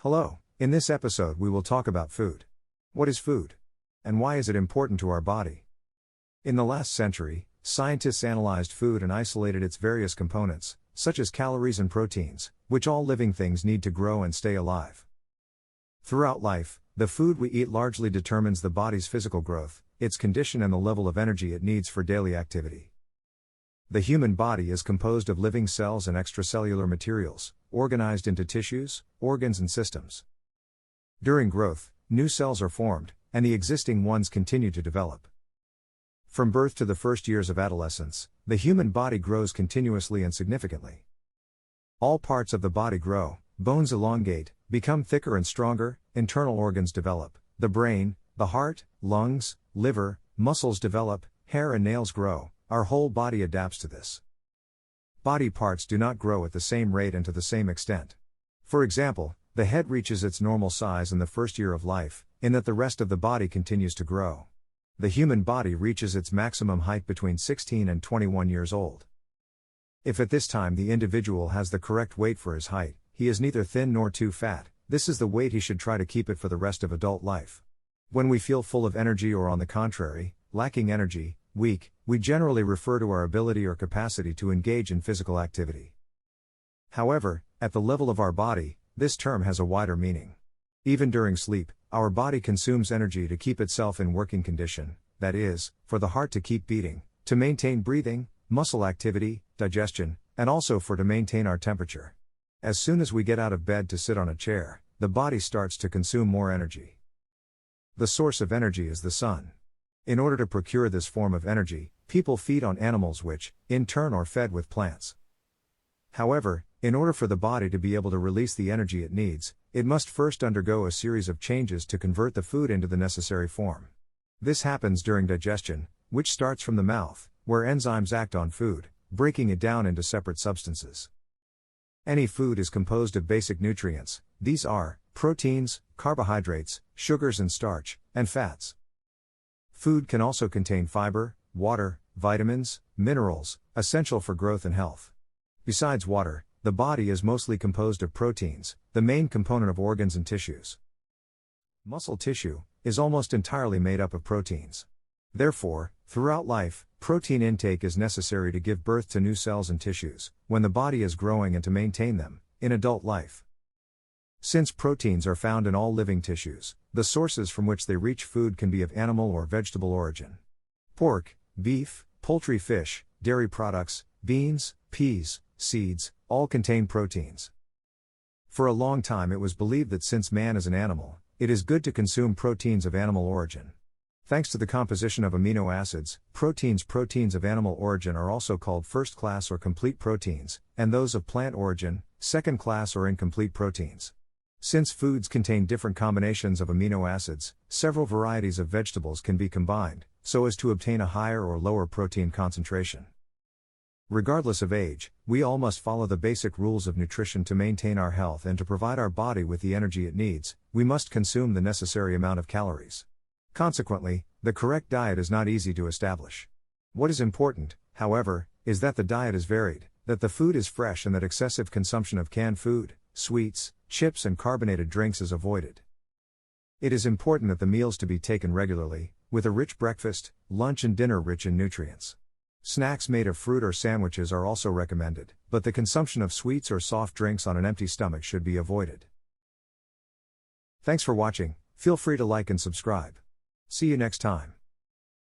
Hello, in this episode we will talk about food. What is food? And why is it important to our body? In the last century, scientists analyzed food and isolated its various components, such as calories and proteins, which all living things need to grow and stay alive. Throughout life, the food we eat largely determines the body's physical growth, its condition and the level of energy it needs for daily activity. The human body is composed of living cells and extracellular materials, organized into tissues, organs and systems. During growth, new cells are formed, and the existing ones continue to develop. From birth to the first years of adolescence, the human body grows continuously and significantly. All parts of the body grow, bones elongate, become thicker and stronger, internal organs develop, the brain, the heart, lungs, liver, muscles develop, hair and nails grow. Our whole body adapts to this. Body parts do not grow at the same rate and to the same extent. For example, the head reaches its normal size in the first year of life, in that the rest of the body continues to grow. The human body reaches its maximum height between 16 and 21 years old. If at this time the individual has the correct weight for his height, he is neither thin nor too fat, this is the weight he should try to keep it for the rest of adult life. When we feel full of energy or on the contrary, lacking energy, weak, we generally refer to our ability or capacity to engage in physical activity. However, at the level of our body, this term has a wider meaning. Even during sleep, our body consumes energy to keep itself in working condition, that is, for the heart to keep beating, to maintain breathing, muscle activity, digestion, and also to maintain our temperature. As soon as we get out of bed to sit on a chair, the body starts to consume more energy. The source of energy is the sun. In order to procure this form of energy, people feed on animals which, in turn, are fed with plants. However, in order for the body to be able to release the energy it needs, it must first undergo a series of changes to convert the food into the necessary form. This happens during digestion, which starts from the mouth, where enzymes act on food, breaking it down into separate substances. Any food is composed of basic nutrients. These are proteins, carbohydrates, sugars and starch, and fats. Food can also contain fiber, water, vitamins, minerals, essential for growth and health. Besides water, the body is mostly composed of proteins, the main component of organs and tissues. Muscle tissue is almost entirely made up of proteins. Therefore, throughout life, protein intake is necessary to give birth to new cells and tissues, when the body is growing and to maintain them, in adult life. Since proteins are found in all living tissues, the sources from which they reach food can be of animal or vegetable origin. Pork, beef, poultry, fish, dairy products, beans, peas, seeds, all contain proteins. For a long time it was believed that since man is an animal, it is good to consume proteins of animal origin. Thanks to the composition of amino acids, proteins of animal origin are also called first-class or complete proteins, and those of plant origin, second-class or incomplete proteins. Since foods contain different combinations of amino acids, several varieties of vegetables can be combined, so as to obtain a higher or lower protein concentration. Regardless of age, we all must follow the basic rules of nutrition to maintain our health and to provide our body with the energy it needs. We must consume the necessary amount of calories. Consequently, the correct diet is not easy to establish. What is important, however, is that the diet is varied, that the food is fresh and that excessive consumption of canned food, sweets, chips and carbonated drinks is avoided. It is important that the meals to be taken regularly, with a rich breakfast, lunch and dinner rich in nutrients. Snacks made of fruit or sandwiches are also recommended, but the consumption of sweets or soft drinks on an empty stomach should be avoided. Thanks for watching. Feel free to like and subscribe. See you next time.